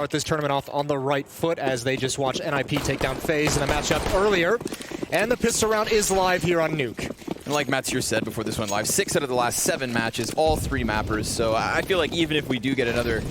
Start this tournament off on the right foot as they just watched NIP take down FaZe in the matchup earlier. And the pistol round is live here on Nuke. And like Mathieu said before this went live, 6 out of the last 7 matches, all 3 mappers. So I feel like even if we do get another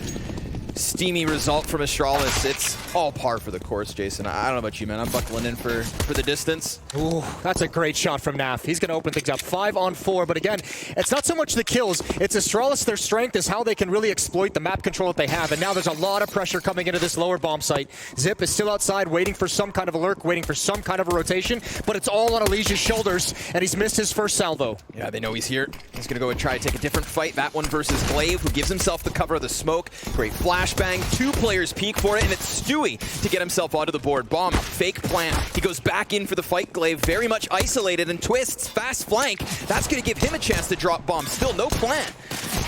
steamy result from Astralis, it's all par for the course, Jason. I don't know about you, man. I'm buckling in for the distance. Ooh, that's a great shot from Naf. He's going to open things up 5 on 4, but again, it's not so much the kills. It's Astralis, their strength is how they can really exploit the map control that they have, and now there's a lot of pressure coming into this lower bomb site. Zip is still outside waiting for some kind of a lurk, waiting for some kind of a rotation, but it's all on Elijah's shoulders, and he's missed his first salvo. Yeah, they know he's here. He's going to go and try to take a different fight. That one versus Glaive, who gives himself the cover of the smoke. Great flashbang. 2 players peek for it, and it's Stewie to get himself onto the board. Bomb, fake plant. He goes back in for the fight. Glaive very much isolated and twists. Fast flank. That's going to give him a chance to drop bomb. Still no plant.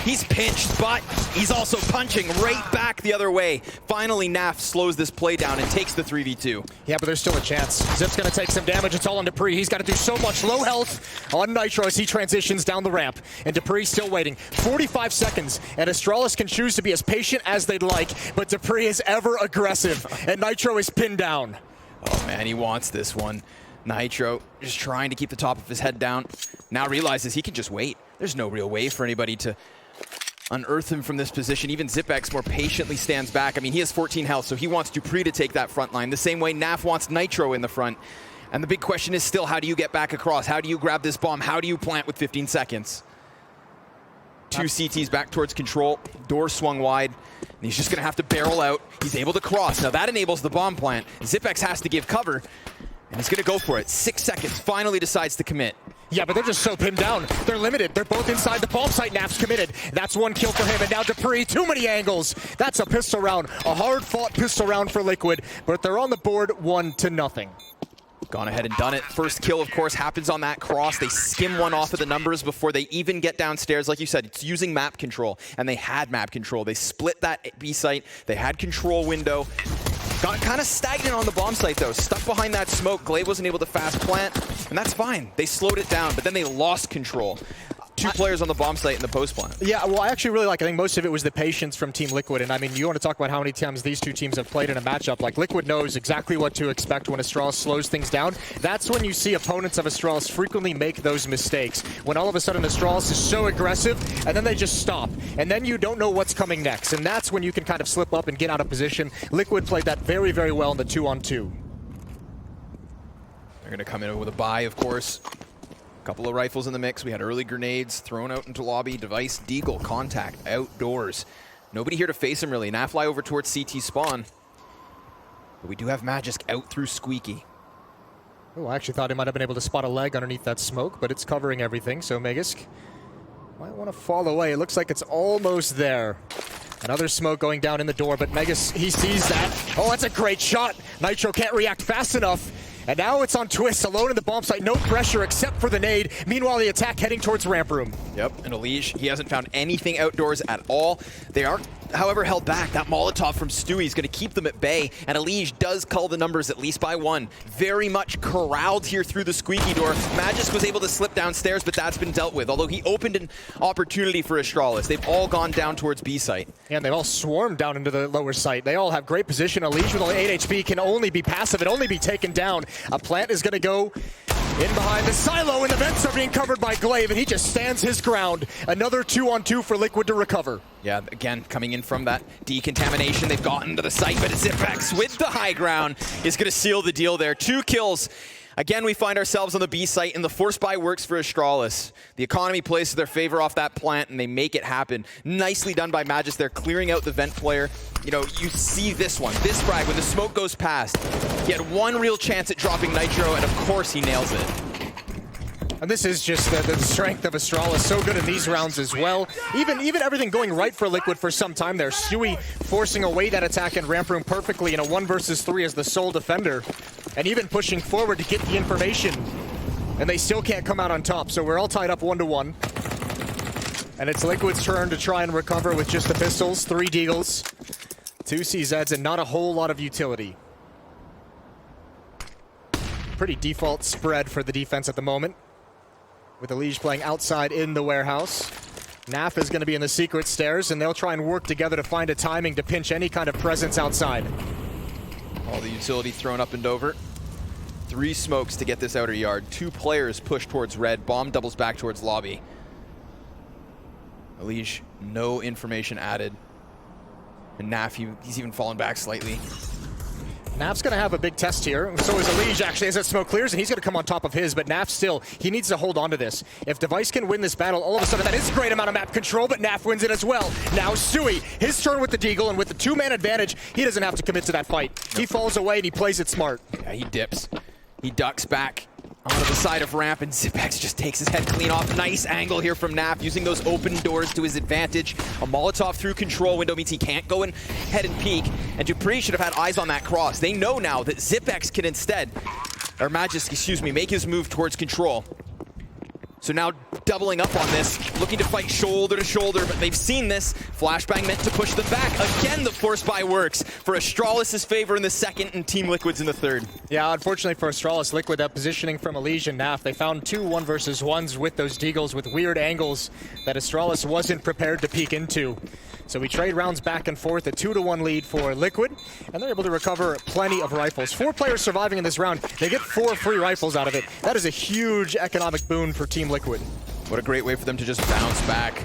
He's pinched, but he's also punching right back the other way. Finally, Naf slows this play down and takes the 3v2. Yeah, but there's still a chance. Zip's going to take some damage. It's all on Dupree. He's got to do so much low health on Nitro as he transitions down the ramp. And Dupree's still waiting. 45 seconds, and Astralis can choose to be as patient as they'd like, but Dupree is ever aggressive, and Nitro is pinned down. Oh man, he wants this one. Nitro just trying to keep the top of his head down. Now realizes he can just wait. There's no real way for anybody to unearth him from this position. Even Zipex more patiently stands back. I mean, he has 14 health, so he wants Dupree to take that front line. The same way Naf wants Nitro in the front. And the big question is still, how do you get back across? How do you grab this bomb? How do you plant with 15 seconds? 2 CTs back towards control. Door swung wide. And he's just going to have to barrel out. He's able to cross. Now that enables the bomb plant. Zipex has to give cover. And he's going to go for it. 6 seconds. Finally decides to commit. Yeah, but they're just so pinned down. They're limited. They're both inside the bomb site. Naf's committed. That's 1 kill for him. And now Dupree, too many angles. That's a pistol round. A hard-fought pistol round for Liquid. But they're on the board 1-0. Gone ahead and done it. First kill, of course, happens on that cross. They skim one off of the numbers before they even get downstairs. Like you said, it's using map control, and they had map control. They split that B site. They had control window. Got kind of stagnant on the bomb site, though. Stuck behind that smoke. Glaive wasn't able to fast plant, and that's fine. They slowed it down, but then they lost control. 2 players on the bomb site in the post plant. Yeah, well, I actually really I think most of it was the patience from Team Liquid. And I mean, you want to talk about how many times these 2 teams have played in a matchup. Like, Liquid knows exactly what to expect when Astralis slows things down. That's when you see opponents of Astralis frequently make those mistakes. When all of a sudden Astralis is so aggressive, and then they just stop. And then you don't know what's coming next. And that's when you can kind of slip up and get out of position. Liquid played that very, very well in the 2-on-2. They're going to come in with a buy, of course. Couple of rifles in the mix. We had early grenades thrown out into lobby. Device, Deagle, contact, outdoors. Nobody here to face him, really. Now fly over towards CT spawn. But we do have Magisk out through Squeaky. Oh, I actually thought he might have been able to spot a leg underneath that smoke, but it's covering everything, so Magisk might want to fall away. It looks like it's almost there. Another smoke going down in the door, but Magisk, he sees that. Oh, that's a great shot. Nitro can't react fast enough. And now it's on Twist, alone in the bomb site. No pressure except for the nade. Meanwhile, the attack heading towards ramp room. Yep, and Elige, he hasn't found anything outdoors at all. They are, however, held back. That Molotov from Stewie is going to keep them at bay, and Elige does cull the numbers at least by 1. Very much corralled here through the Squeaky door. Magisk was able to slip downstairs, but that's been dealt with, although he opened an opportunity for Astralis. They've all gone down towards B site. And they've all swarmed down into the lower site. They all have great position. Elige with only 8 HP can only be passive and only be taken down. A plant is going to go in behind the silo, and the vents are being covered by Glaive, and he just stands his ground. Another 2-on-2 for Liquid to recover. Yeah, again, coming in from that decontamination, they've gotten to the site, but Zipex with the high ground is going to seal the deal there. 2 kills. Again, we find ourselves on the B site, and the force buy works for Astralis. The economy plays to their favor off that plant, and they make it happen. Nicely done by Magisk. They're clearing out the vent player. You know, you see this one, this frag, when the smoke goes past. He had 1 real chance at dropping Nitro, and of course he nails it. And this is just the strength of Astralis, so good in these rounds as well. Even everything going right for Liquid for some time there. Stewie forcing away that attack in ramp room perfectly in a 1 versus 3 as the sole defender. And even pushing forward to get the information. And they still can't come out on top, so we're all tied up 1-1. And it's Liquid's turn to try and recover with just the pistols, 3 Deagles, 2 CZs, and not a whole lot of utility. Pretty default spread for the defense at the moment, with Elige playing outside in the warehouse. Naf is going to be in the secret stairs, and they'll try and work together to find a timing to pinch any kind of presence outside. All the utility thrown up and over. 3 smokes to get this outer yard. 2 players push towards red. Bomb doubles back towards lobby. Elige, no information added. And Naf, he's even fallen back slightly. Naf's going to have a big test here. So is Elige, actually, as that smoke clears, and he's going to come on top of his, but Naf still, he needs to hold on to this. If Device can win this battle, all of a sudden that is a great amount of map control, but Naf wins it as well. Now Stewie, his turn with the Deagle, and with the 2-man advantage, he doesn't have to commit to that fight. He falls away and he plays it smart. Yeah, he dips. He ducks back onto the side of ramp, and Zipex just takes his head clean off. Nice angle here from Naf, using those open doors to his advantage. A Molotov through control window means he can't go and head and peek, and dupreeh should have had eyes on that cross. They know now that Zipex can instead, or Magisk, excuse me, make his move towards control. So now doubling up on this, looking to fight shoulder to shoulder, but they've seen this. Flashbang meant to push them back. Again, the force buy works for Astralis' favor in the second and Team Liquid's in the third. Yeah, unfortunately for Astralis, Liquid, that positioning from Elige and Naf, they found 2 1 versus 1s with those Deagles with weird angles that Astralis wasn't prepared to peek into. So we trade rounds back and forth, a 2-1 lead for Liquid, and they're able to recover plenty of rifles. 4 players surviving in this round. They get 4 free rifles out of it. That is a huge economic boon for Team Liquid. What a great way for them to just bounce back.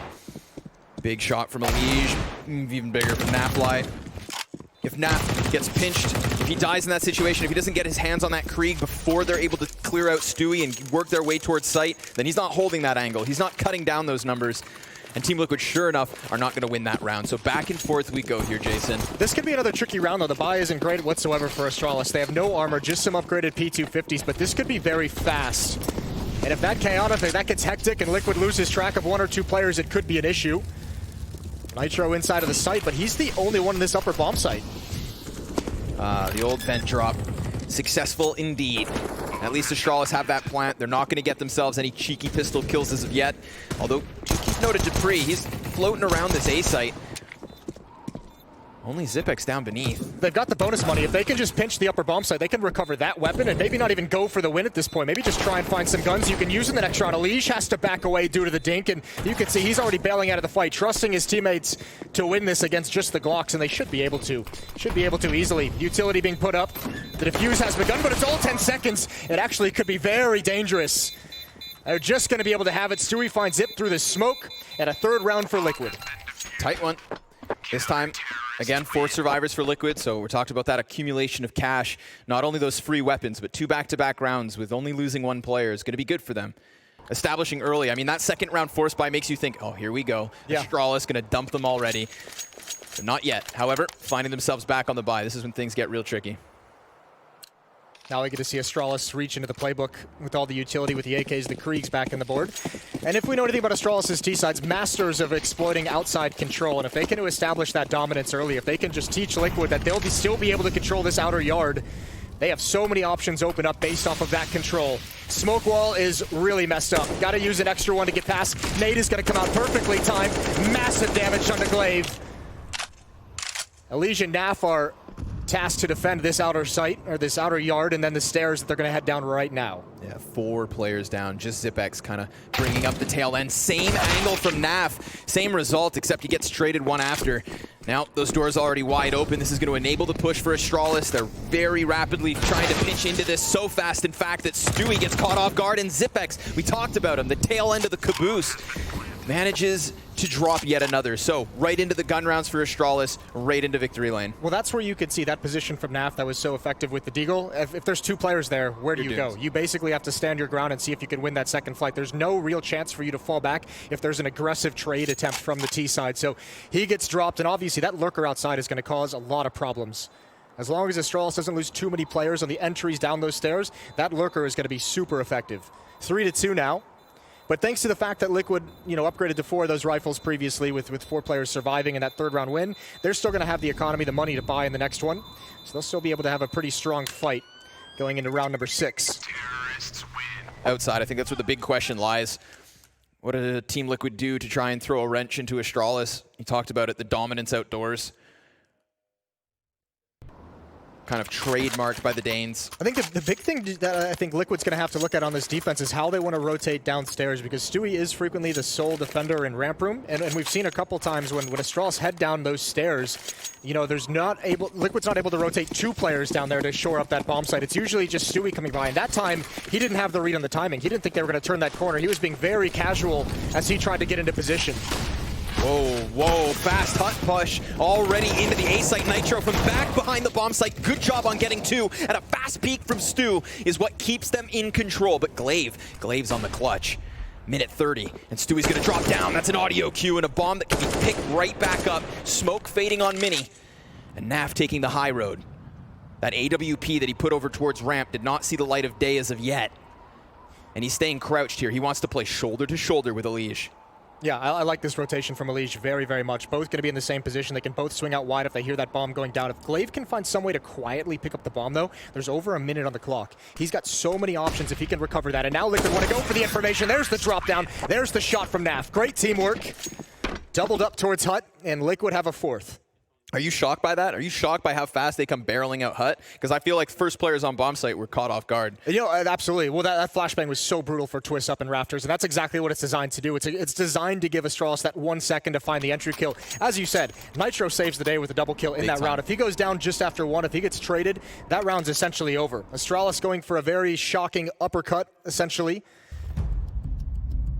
Big shot from Elige, even bigger from Naflight. If Naf gets pinched, if he dies in that situation, if he doesn't get his hands on that Krieg before they're able to clear out Stewie and work their way towards site, then he's not holding that angle. He's not cutting down those numbers. And Team Liquid, sure enough, are not going to win that round. So back and forth we go here, Jason. This could be another tricky round, though. The buy isn't great whatsoever for Astralis. They have no armor, just some upgraded P250s, but this could be very fast. And if that chaotic, if that gets hectic and Liquid loses track of 1 or 2 players, it could be an issue. Nitro inside of the site, but he's the only one in this upper bomb site. The old vent drop. Successful indeed. At least Astralis have that plant. They're not going to get themselves any cheeky pistol kills as of yet. Although, keep note of dupreeh. He's floating around this A site. Only Zipex down beneath. They've got the bonus money. If they can just pinch the upper bomb site, they can recover that weapon and maybe not even go for the win at this point. Maybe just try and find some guns you can use in the next round. Elige has to back away due to the dink, and you can see he's already bailing out of the fight, trusting his teammates to win this against just the Glocks, and they should be able to. Should be able to easily. Utility being put up. The defuse has begun, but it's all 10 seconds. It actually could be very dangerous. They're just going to be able to have it. Stewie finds Zip through the smoke, and a 3rd round for Liquid. Tight one. This time, again, 4 survivors for Liquid, so we're talking about that accumulation of cash. Not only those free weapons, but 2 back-to-back rounds with only losing 1 player is going to be good for them. Establishing early. I mean, that 2nd round force buy makes you think, oh, here we go. Yeah. Astralis going to dump them already. But not yet. However, finding themselves back on the buy. This is when things get real tricky. Now we get to see Astralis reach into the playbook with all the utility with the AKs, the Kriegs back in the board. And if we know anything about Astralis' T-sides, masters of exploiting outside control. And if they can establish that dominance early, if they can just teach Liquid that they'll still be able to control this outer yard, they have so many options open up based off of that control. Smoke wall is really messed up. Got to use an extra one to get past. Nade is going to come out perfectly timed. Massive damage on the glaive. Elige and Naf are tasked to defend this outer site, or this outer yard, and then the stairs that they're going to head down right now. Yeah, 4 players down. Just Zipex kind of bringing up the tail end. Same angle from Naf. Same result, except he gets traded one after. Now, those doors already wide open. This is going to enable the push for Astralis. They're very rapidly trying to pinch into this so fast, in fact, that Stewie gets caught off guard, and Zipex, we talked about him, the tail end of the caboose, manages to drop yet another. So right into the gun rounds for Astralis, right into victory lane. Well, that's where you could see that position from Naf that was so effective with the Deagle. If there's 2 players there, where do you go? You basically have to stand your ground and see if you can win that second flight. There's no real chance for you to fall back if there's an aggressive trade attempt from the T side. So he gets dropped, and obviously that lurker outside is going to cause a lot of problems. As long as Astralis doesn't lose too many players on the entries down those stairs, that lurker is going to be super effective. 3-2 now. But thanks to the fact that Liquid, upgraded to 4 of those rifles previously with 4 players surviving in that 3rd round win, they're still going to have the economy, the money to buy in the next one. So they'll still be able to have a pretty strong fight going into round number 6. Outside, I think that's where the big question lies. What did Team Liquid do to try and throw a wrench into Astralis? He talked about it, the dominance outdoors. kind of trademarked by the Danes. I think the big thing that I think Liquid's going to have to look at on this defense is how they want to rotate downstairs, because Stewie is frequently the sole defender in ramp room, and we've seen a couple times when Astralis head down those stairs, you know, Liquid's not able to rotate 2 players down there to shore up that bomb site. It's usually just Stewie coming by, and that time he didn't have the read on the timing. He didn't think they were going to turn that corner. He was being very casual as he tried to get into position. Whoa, fast hut push already into the A site. Nitro from back behind the bomb site. Good job on getting 2. And a fast peek from Stu is what keeps them in control. But Glave's on the clutch. Minute 30, and Stewie's gonna drop down. That's an audio cue and a bomb that can be picked right back up. Smoke fading on Mini. And Naf taking the high road. That AWP that he put over towards ramp did not see the light of day as of yet. And he's staying crouched here. He wants to play shoulder to shoulder with Elige. Yeah, I like this rotation from Elige very, very much. Both going to be in the same position. They can both swing out wide if they hear that bomb going down. If Glaive can find some way to quietly pick up the bomb, though, there's over a minute on the clock. He's got so many options if he can recover that. And now Liquid want to go for the information. There's the drop down. There's the shot from Naf. Great teamwork. Doubled up towards Hut, and Liquid have a 4th. Are you shocked by that? Are you shocked by how fast they come barreling out Hut? Because I feel like first players on bomb site were caught off guard. You know, absolutely. Well, that flashbang was so brutal for Twist up in Rafters, and that's exactly what it's designed to do. It's designed to give Astralis that 1 second to find the entry kill. As you said, Nitro saves the day with a double kill in that round. If he goes down just after 1, if he gets traded, that round's essentially over. Astralis going for a very shocking uppercut, essentially.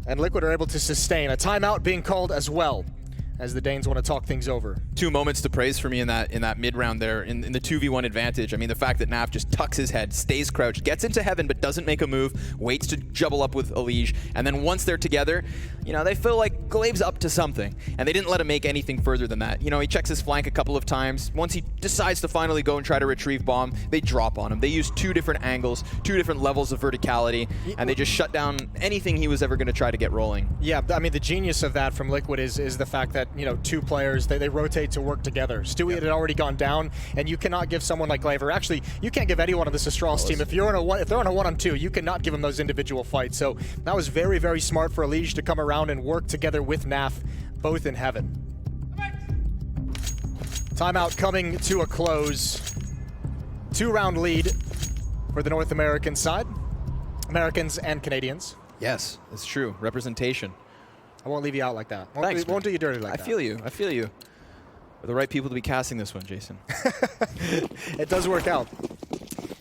And Liquid are able to sustain. A timeout being called as well, as the Danes want to talk things over. 2 moments to praise for me in that mid round there, in the 2v1 advantage. I mean, the fact that Naf just tucks his head, stays crouched, gets into heaven but doesn't make a move, waits to juggle up with Elige, and then once they're together, you know, they feel like Glaive's up to something, and they didn't let him make anything further than that. You know, he checks his flank a couple of times. Once he decides to finally go and try to retrieve bomb, they drop on him. They use 2 different angles, 2 different levels of verticality, and they just shut down anything he was ever going to try to get rolling. Yeah, I mean, the genius of that from Liquid is the fact that, you know, 2 players, they rotate to work together. Stewie had already gone down, and you cannot give someone like Glaive, or actually, you can't give anyone on this Astralis team. If they're on a 1-on-2, you cannot give them those individual fights. So that was very, very smart for Elige to come around and work together with Naf, both in heaven. Timeout coming to a close. 2-round lead for the North American side. Americans and Canadians. Yes, it's true. Representation. I won't leave you out like that. Thanks, won't do you dirty like that. I feel you. We're the right people to be casting this one, Jason. It does work out.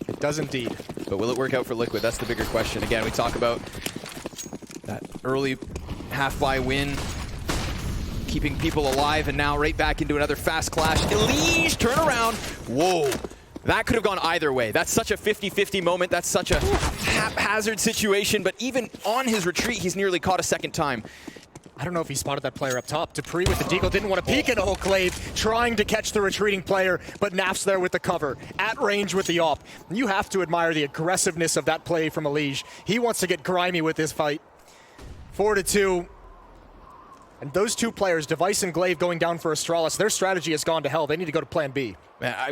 It does indeed. But will it work out for Liquid? That's the bigger question. Again, we talk about that early half-buy win, keeping people alive, and now right back into another fast clash. Elige, turn around. Whoa. That could have gone either way. That's such a 50-50 moment. That's such a haphazard situation. But even on his retreat, he's nearly caught a second time. I don't know if he spotted that player up top. Dupree with the deagle didn't want to peek at Glaive, trying to catch the retreating player, but Naf's there with the cover, at range with the op. You have to admire the aggressiveness of that play from Elige. He wants to get grimy with this fight. 4-2. And those 2 players, Device and Glaive, going down for Astralis, their strategy has gone to hell. They need to go to plan B.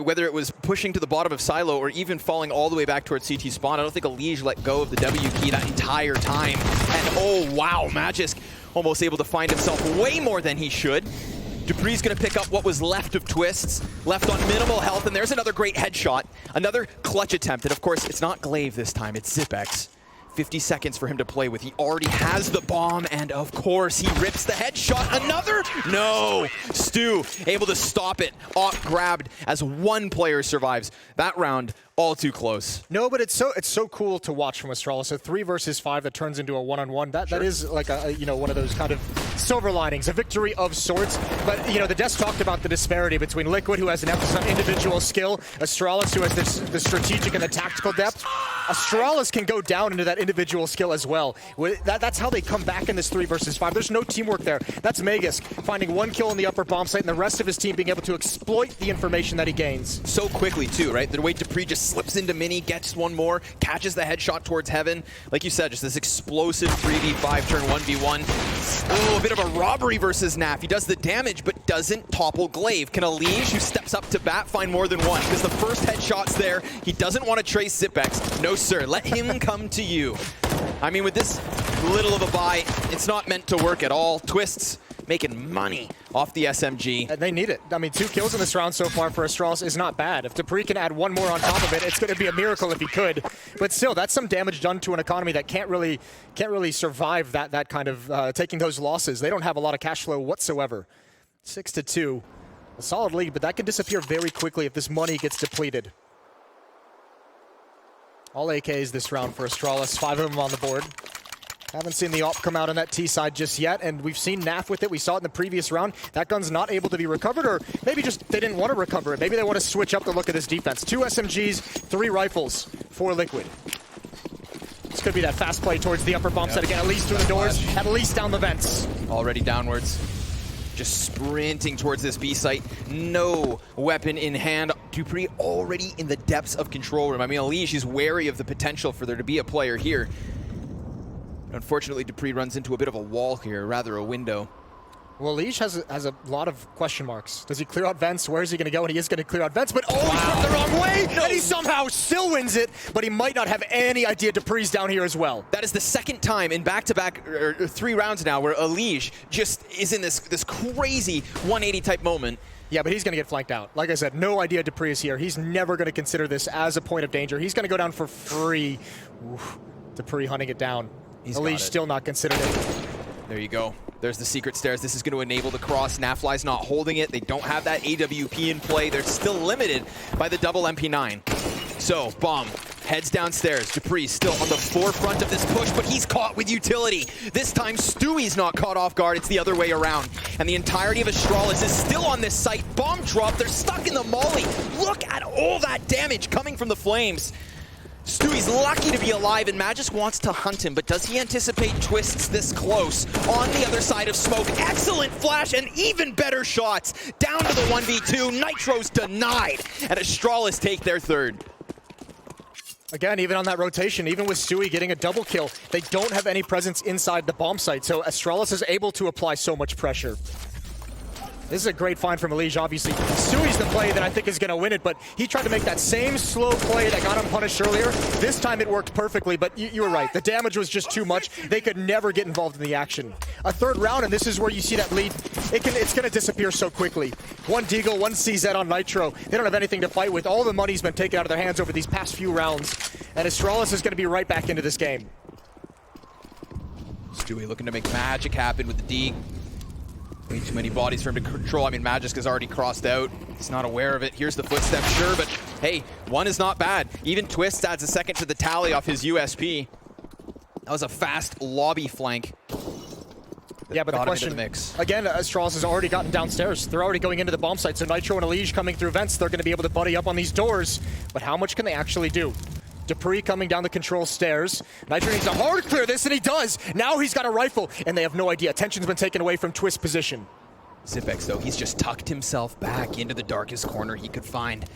Whether it was pushing to the bottom of Silo or even falling all the way back towards CT spawn, I don't think Elige let go of the W key that entire time. And oh wow, Magisk almost able to find himself way more than he should. Dupree's gonna pick up what was left of Twists, left on minimal health, and there's another great headshot. Another clutch attempt, and of course, it's not Glaive this time, it's Zipex. 50 seconds for him to play with. He already has the bomb, and of course, he rips the headshot. Another? No! Stu able to stop it. Op grabbed as 1 player survives. That round, all too close. No, but it's so cool to watch from Astralis. A 3 versus 5 that turns into a 1-on-1. That is like a one of those kind of silver linings, a victory of sorts. But you know, the desk talked about the disparity between Liquid, who has an emphasis on individual skill, Astralis, who has the strategic and the tactical depth. Astralis can go down into that individual skill as well. That's how they come back in this 3 versus 5. There's no teamwork there. That's Magisk finding 1 kill in the upper bomb site, and the rest of his team being able to exploit the information that he gains. So quickly too, right? The way Dupree just slips into Mini, gets 1 more, catches the headshot towards heaven. Like you said, just this explosive 3v5 turn 1v1. Oh, a bit of a robbery versus Naf. He does the damage, but doesn't topple Glaive. Can Elige, who steps up to bat, find more than 1? Because the first headshot's there. He doesn't want to trace Zipex. No, sir. Let him come to you. I mean, with this little of a buy, it's not meant to work at all. Twists making money off the SMG. And they need it. I mean, 2 kills in this round so far for Astralis is not bad. If dupreeh can add 1 more on top of it, it's going to be a miracle if he could. But still, that's some damage done to an economy that can't really survive that kind of taking those losses. They don't have a lot of cash flow whatsoever. 6-2, a solid lead, but that can disappear very quickly if this money gets depleted. All AKs this round for Astralis, 5 of them on the board. Haven't seen the AWP come out on that T side just yet, and we've seen Naf with it. We saw it in the previous round. That gun's not able to be recovered, or maybe just they didn't want to recover it. Maybe they want to switch up the look of this defense. 2 SMGs, 3 rifles for Liquid. This could be that fast play towards the upper bomb site again, at least through the doors, at least down the vents. Already downwards. Just sprinting towards this B site. No weapon in hand. dupreeh already in the depths of control room. I mean, Elige is wary of the potential for there to be a player here. Unfortunately, dupreeh runs into a bit of a wall here, rather a window. Well, Elige has a lot of question marks. Does he clear out vents? Where is he going to go? And he is going to clear out vents, but oh, he's from the wrong way! No. And he somehow still wins it, but he might not have any idea dupreeh's down here as well. That is the second time in back-to-back, or 3 rounds now, where Elige just is in this crazy 180 type moment. Yeah, but he's going to get flanked out. Like I said, no idea dupreeh is here. He's never going to consider this as a point of danger. He's going to go down for free. Oof. dupreeh hunting it down. Elige still not considered it. There you go. There's the secret stairs. This is going to enable the cross. Nafly's not holding it. They don't have that AWP in play. They're still limited by the double MP9. So, Bomb heads downstairs. dupreeh still on the forefront of this push, but he's caught with utility. This time, Stewie's not caught off guard. It's the other way around. And the entirety of Astralis is still on this site. Bomb drop. They're stuck in the molly. Look at all that damage coming from the flames. Stewie's lucky to be alive, and Magisk wants to hunt him, but does he anticipate twists this close? On the other side of smoke, excellent flash and even better shots. Down to the 1v2, Nitro's denied, and Astralis take their third. Again, even on that rotation, even with Stewie getting a double kill, they don't have any presence inside the bomb site, so Astralis is able to apply so much pressure. This is a great find from Elige, obviously. Stewie's the play that I think is going to win it, but he tried to make that same slow play that got him punished earlier. This time it worked perfectly, but you were right. The damage was just too much. They could never get involved in the action. A third round, and this is where you see that lead. It's going to disappear so quickly. 1 Deagle, 1 CZ on Nitro. They don't have anything to fight with. All the money's been taken out of their hands over these past few rounds, and Astralis is going to be right back into this game. Stewie looking to make magic happen with the D. Way too many bodies for him to control. I mean, Magisk has already crossed out. He's not aware of it. Here's the footstep, sure, but hey, 1 is not bad. Even Twist adds a second to the tally off his USP. That was a fast lobby flank. Yeah, but the question, again, Astralis has already gotten downstairs. They're already going into the bomb site, so Nitro and Elige coming through vents, they're going to be able to buddy up on these doors. But how much can they actually do? dupreeh coming down the control stairs. Nitro needs to hard clear this, and he does. Now he's got a rifle, and they have no idea. Attention's been taken away from Twist position. Zipex, though, he's just tucked himself back into the darkest corner he could find.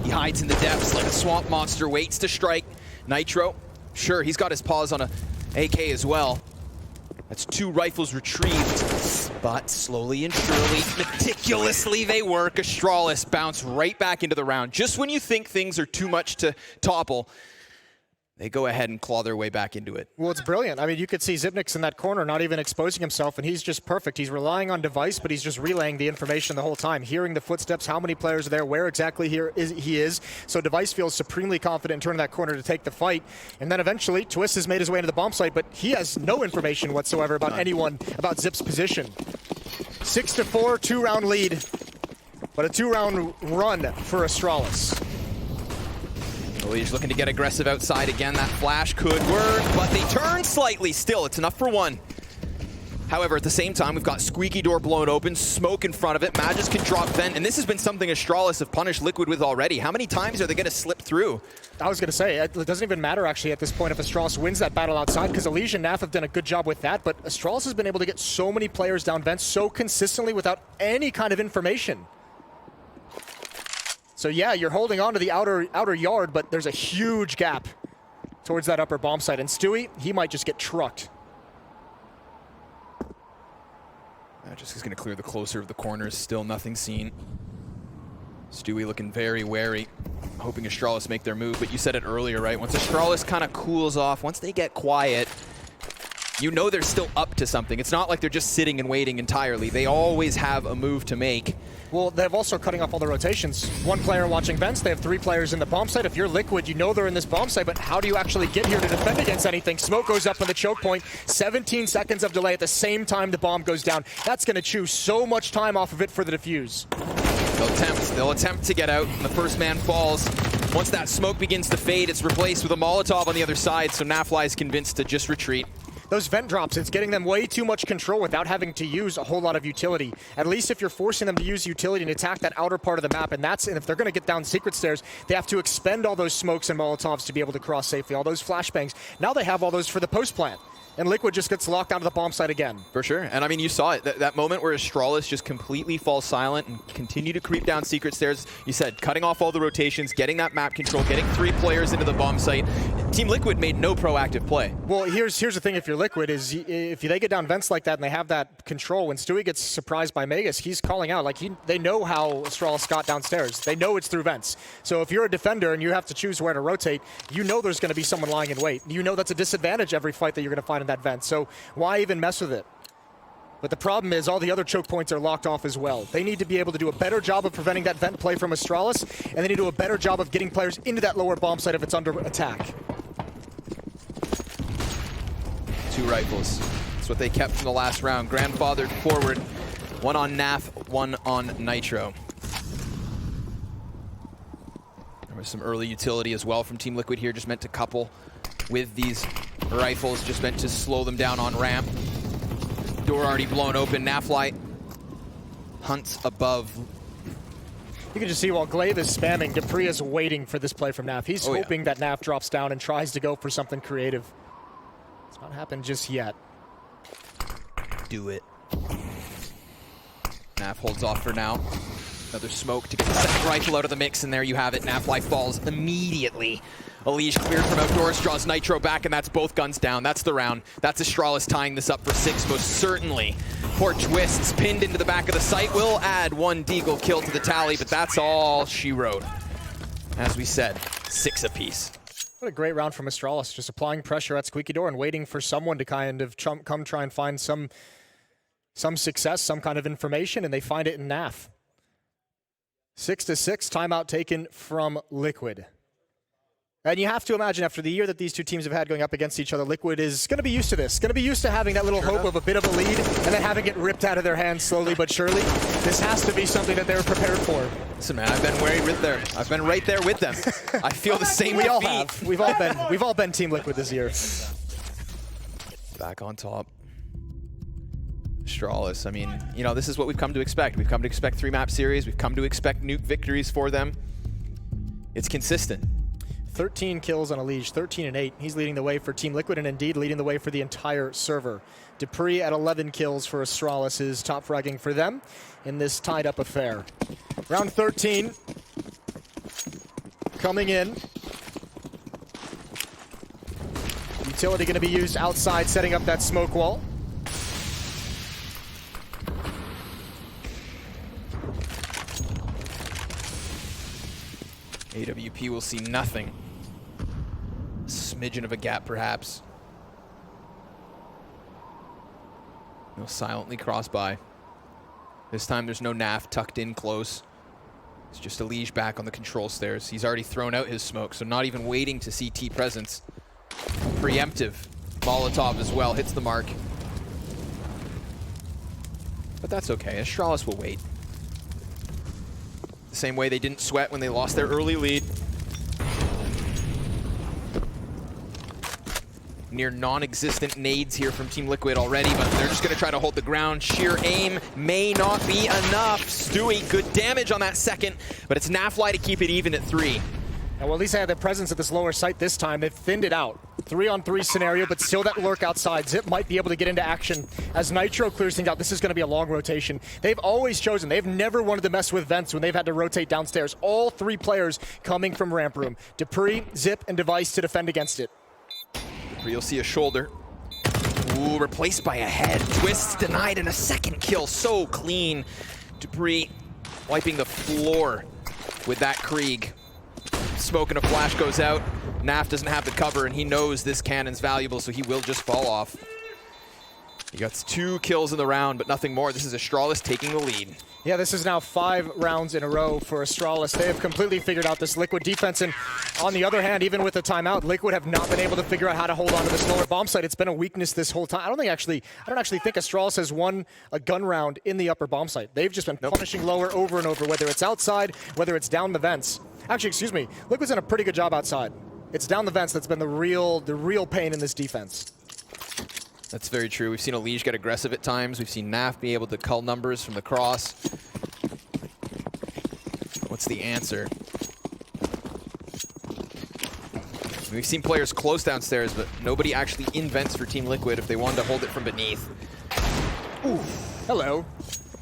He hides in the depths like a swamp monster, waits to strike. Nitro, sure, he's got his paws on a AK as well. That's 2 rifles retrieved, but slowly and surely, meticulously they work. Astralis bounce right back into the round. Just when you think things are too much to topple, they go ahead and claw their way back into it. Well, it's brilliant. I mean, you could see Xyp9x in that corner not even exposing himself, and he's just perfect. He's relying on Device, but he's just relaying the information the whole time, hearing the footsteps, how many players are there, where exactly he is. So Device feels supremely confident in turning that corner to take the fight. And then eventually, Twist has made his way into the bomb site, but he has no information whatsoever about anyone, about Zip's position. 6-4, 2-round lead, but a 2-round run for Astralis. Elige looking to get aggressive outside again. That flash could work, but they turn slightly. Still, it's enough for 1. However, at the same time, we've got squeaky door blown open, smoke in front of it. Magisk can drop vent, and this has been something Astralis have punished Liquid with already. How many times are they going to slip through? I was going to say, it doesn't even matter actually at this point if Astralis wins that battle outside, because Elige and Naf have done a good job with that, but Astralis has been able to get so many players down vent so consistently without any kind of information. So yeah, you're holding on to the outer yard, but there's a huge gap towards that upper bomb site. And Stewie, he might just get trucked. Magisk is going to clear the closer of the corners. Still nothing seen. Stewie looking very wary, hoping Astralis make their move. But you said it earlier, right? Once Astralis kind of cools off, once they get quiet, you know they're still up to something. It's not like they're just sitting and waiting entirely. They always have a move to make. Well, they're also cutting off all the rotations. One player watching vents, they have 3 players in the bomb site. If you're Liquid, you know they're in this bomb site, but how do you actually get here to defend against anything? Smoke goes up on the choke point, 17 seconds of delay at the same time the bomb goes down. That's going to chew so much time off of it for the defuse. They'll attempt to get out, and the first man falls. Once that smoke begins to fade, it's replaced with a Molotov on the other side, so Nafly is convinced to just retreat. Those vent drops, it's getting them way too much control without having to use a whole lot of utility. At least if you're forcing them to use utility and attack that outer part of the map, and if they're going to get down secret stairs, they have to expend all those smokes and Molotovs to be able to cross safely, all those flashbangs. Now they have all those for the post plant. And Liquid just gets locked out of the bomb site again. For sure. And I mean, you saw it. That moment where Astralis just completely falls silent and continue to creep down secret stairs. You said cutting off all the rotations, getting that map control, getting 3 players into the bomb site. Team Liquid made no proactive play. Well, here's the thing if you're Liquid, is if they get down vents like that and they have that control, when Stewie gets surprised by Magus, he's calling out. Like they know how Astralis got downstairs. They know it's through vents. So if you're a defender and you have to choose where to rotate, you know there's going to be someone lying in wait. You know that's a disadvantage every fight that you're going to find in that vent. So why even mess with it? But the problem is all the other choke points are locked off as well. They need to be able to do a better job of preventing that vent play from Astralis, and they need to do a better job of getting players into that lower bomb site if it's under attack. 2 rifles. That's what they kept from the last round. Grandfathered forward. 1 on Naf, 1 on Nitro. There was some early utility as well from Team Liquid here, just meant to couple with these rifles, just meant to slow them down on ramp. Door already blown open. Nafly hunts above. You can just see while Glaive is spamming, dupreeh is waiting for this play from Naf. He's hoping that Naf drops down and tries to go for something creative. It's not happened just yet. Do it. Naf holds off for now. Another smoke to get the second rifle out of the mix, and there you have it. Nafly falls immediately. Elige cleared from outdoors, draws Nitro back, and that's both guns down. That's the round. That's Astralis tying this up for 6, most certainly. Poor Twists pinned into the back of the site will add 1 Deagle kill to the tally, but that's all she wrote. As we said, 6 apiece. What a great round from Astralis, just applying pressure at Squeaky Door and waiting for someone to kind of come try and find some success, some kind of information, and they find it in Naf. 6-6, timeout taken from Liquid. And you have to imagine after the year that these 2 teams have had going up against each other, Liquid is going to be used to this. Going to be used to having that little hope of a bit of a lead and then having it ripped out of their hands slowly but surely. This has to be something that they were prepared for. Listen, man, I've been right there. I've been right there with them. I feel the same We defeat. all have. We've all been Team Liquid this year. Back on top. Astralis, I mean, you know, this is what we've come to expect. We've come to expect 3-map series. We've come to expect nuke victories for them. It's consistent. 13 kills on Elige, 13-8. He's leading the way for Team Liquid and indeed leading the way for the entire server. dupreeh at 11 kills for Astralis is top fragging for them in this tied up affair. Round 13 coming in. Utility going to be used outside, setting up that smoke wall. AWP will see nothing. A smidgen of a gap, perhaps. They'll silently cross by. This time there's no Naf tucked in close. It's just Elige back on the control stairs. He's already thrown out his smoke, so not even waiting to see T presence. Preemptive. Molotov as well, hits the mark. But that's okay, Astralis will wait. The same way they didn't sweat when they lost their early lead. Near non-existent nades here from Team Liquid already, but they're just going to try to hold the ground. Sheer aim may not be enough. Stewie, good damage on that second, but it's Nafly to keep it even at 3. And well, at least they had their presence at this lower site this time. They've thinned it out. 3-on-3 scenario, but still that lurk outside. Zip might be able to get into action as Nitro clears things out. This is going to be a long rotation. They've always chosen. They've never wanted to mess with vents when they've had to rotate downstairs. All 3 players coming from ramp room. dupreeh, Zip, and Device to defend against it. You'll see a shoulder. Ooh, replaced by a head. Twists denied and a second kill. So clean. dupreeh wiping the floor with that Krieg. Smoke and a flash goes out. Naf doesn't have the cover, and he knows this cannon's valuable, so he will just fall off. He got 2 kills in the round, but nothing more. This is Astralis taking the lead. Yeah, this is now 5 rounds in a row for Astralis. They have completely figured out this Liquid defense, and on the other hand, even with the timeout, Liquid have not been able to figure out how to hold on to this lower bomb site. It's been a weakness this whole time. I don't actually think Astralis has won a gun round in the upper bomb site. They've just been punishing lower over and over, whether it's outside, whether it's down the vents. Actually, excuse me, Liquid's done a pretty good job outside. It's down the vents that's been the real pain in this defense. That's very true. We've seen Elige get aggressive at times. We've seen Naf be able to cull numbers from the cross. What's the answer? We've seen players close downstairs, but nobody actually invents for Team Liquid if they wanted to hold it from beneath. Ooh, hello.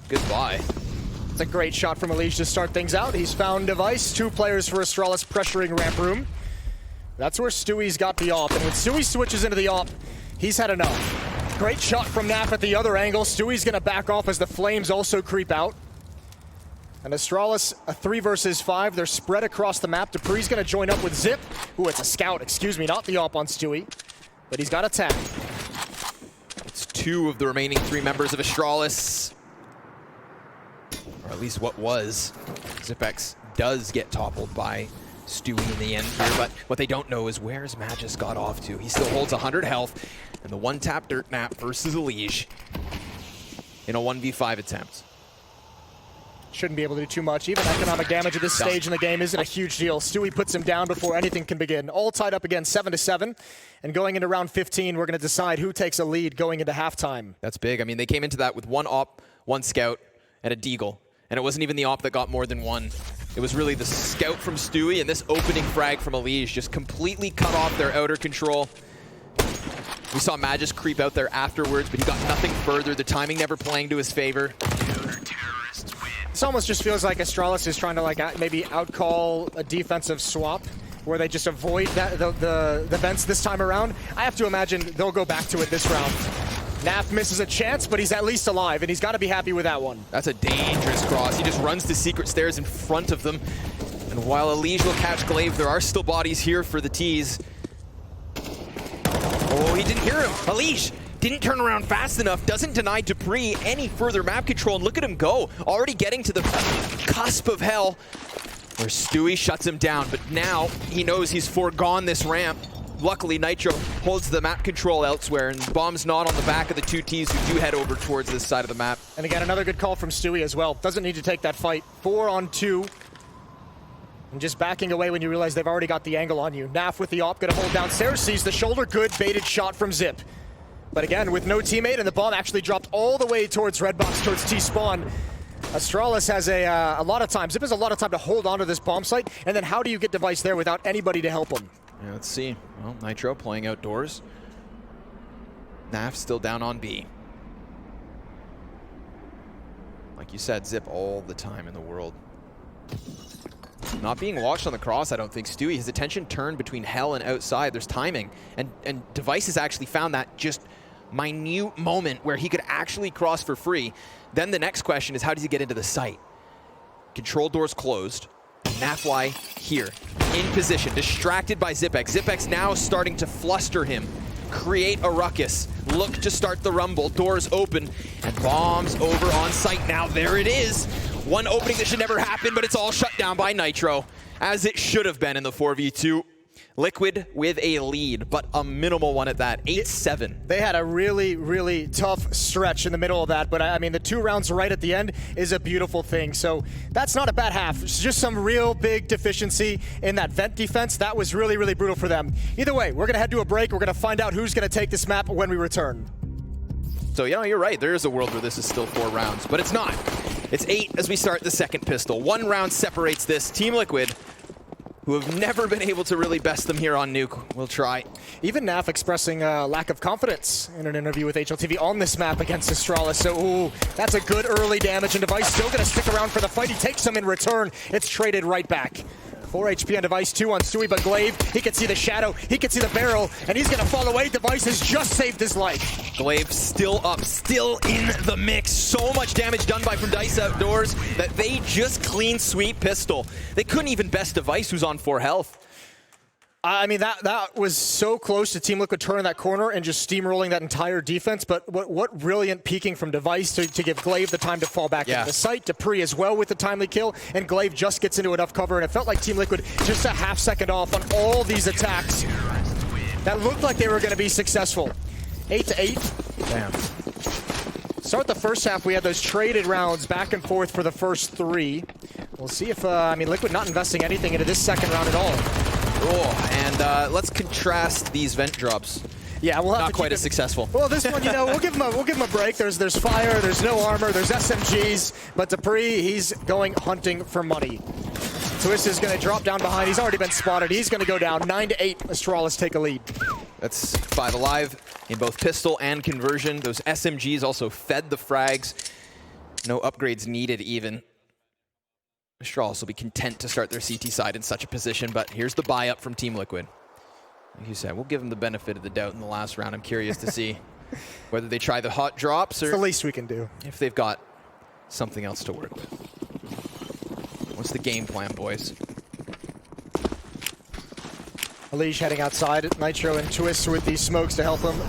Goodbye. It's a great shot from Elige to start things out. He's found Device, 2 players for Astralis pressuring Ramp Room. That's where Stewie's got the AWP, and when Stewie switches into the AWP, he's had enough. Great shot from Naf at the other angle. Stewie's gonna back off as the flames also creep out. And Astralis, a 3 versus 5. They're spread across the map. dupreeh's gonna join up with Zip. Ooh, it's a scout, excuse me, not the AWP on Stewie. But he's got a tag. It's 2 of the remaining 3 members of Astralis. Or at least what was. Zipex does get toppled by Stewie in the end here, but what they don't know is where's Magus got off to. He still holds 100 health, and the 1-tap dirt nap versus Elige in a 1v5 attempt. Shouldn't be able to do too much. Even economic damage at this stage in the game isn't a huge deal. Stewie puts him down before anything can begin. All tied up again, 7-7. And going into round 15, we're going to decide who takes a lead going into halftime. That's big. I mean, they came into that with 1 AWP, 1 scout, and a deagle. And it wasn't even the AWP that got more than 1. It was really the scout from Stewie and this opening frag from Elige just completely cut off their outer control. We saw Magus creep out there afterwards, but he got nothing further. The timing never playing to his favor. This almost just feels like Astralis is trying to maybe outcall a defensive swap where they just avoid the vents this time around. I have to imagine they'll go back to it this round. Naf misses a chance, but he's at least alive, and he's got to be happy with that one. That's a dangerous cross. He just runs to secret stairs in front of them. And while Elige will catch Glaive, there are still bodies here for the tees. Oh, he didn't hear him. Elige didn't turn around fast enough, doesn't deny dupreeh any further map control, and look at him go. Already getting to the cusp of hell, where Stewie shuts him down, but now he knows he's foregone this ramp. Luckily, Nitro holds the map control elsewhere, and bomb's not on the back of the 2 Ts who do head over towards this side of the map. And again, another good call from Stewie as well. Doesn't need to take that fight. 4 on 2. And just backing away when you realize they've already got the angle on you. Naf with the AWP, gonna hold down stairs, sees the shoulder. Good baited shot from Zip. But again, with no teammate, and the bomb actually dropped all the way towards Redbox, towards T-spawn. Astralis has a lot of time. Zip has a lot of time to hold onto this bomb site, and then how do you get Device there without anybody to help him? Yeah, let's see. Well, Nitro playing outdoors. Naf still down on B. Like you said, Zip all the time in the world. Not being watched on the cross, I don't think. Stewie, his attention turned between hell and outside. There's timing. And Device has actually found that just minute moment where he could actually cross for free. Then the next question is, how does he get into the site? Control doors closed. Nafly here, in position, distracted by Zipex. Zipex now starting to fluster him, create a ruckus, look to start the rumble, doors open, and bombs over on site. Now there it is. One opening that should never happen, but it's all shut down by Nitro, as it should have been in the 4v2. Liquid with a lead, but a minimal one at that, 8-7. They had a really, really tough stretch in the middle of that, but I mean, the 2 rounds right at the end is a beautiful thing. So that's not a bad half. It's just some real big deficiency in that vent defense. That was really, really brutal for them. Either way, we're gonna head to a break. We're gonna find out who's gonna take this map when we return. So, you know, you're right. There is a world where this is still 4 rounds, but it's not. It's 8 as we start the second pistol. 1 round separates this. Team Liquid, who have never been able to really best them here on Nuke, will try. Even Naf expressing a lack of confidence in an interview with HLTV on this map against Astralis. So, ooh, that's a good early damage, and Device still gonna stick around for the fight. He takes some in return. It's traded right back. 4 HP on Device, 2 on Stewie, but Glaive, he can see the shadow, he can see the barrel, and he's gonna fall away. Device has just saved his life. Glaive still up, still in the mix. So much damage done by from Dice Outdoors that they just clean sweep pistol. They couldn't even best Device, who's on 4 health. I mean, that was so close to Team Liquid turning that corner and just steamrolling that entire defense. But what brilliant peeking from Device to give Glaive the time to fall back into the site. dupreeh as well with the timely kill, and Glaive just gets into enough cover. And it felt like Team Liquid just a half second off on all these attacks that looked like they were going to be successful. 8-8. Damn. Start the first half, we had those traded rounds back and forth for the first 3. We'll see if, I mean, Liquid not investing anything into this second round at all. Oh, and let's contrast these vent drops. Yeah, we'll have Not to quite keep as successful. Well, this one, you know, we'll give him a break. There's fire, there's no armor, there's SMGs, but dupreeh, he's going hunting for money. Twist is going to drop down behind. He's already been spotted. He's going to go down 9-8. Astralis take a lead. That's 5 alive in both pistol and conversion. Those SMGs also fed the frags. No upgrades needed even. Astralis will be content to start their CT side in such a position, but here's the buy up from Team Liquid. Like you said, we'll give them the benefit of the doubt in the last round. I'm curious to see whether they try the hot drops or It's the least we can do. if they've got something else to work with. What's the game plan, boys? Elige heading outside. Nitro and Twist with these smokes to help him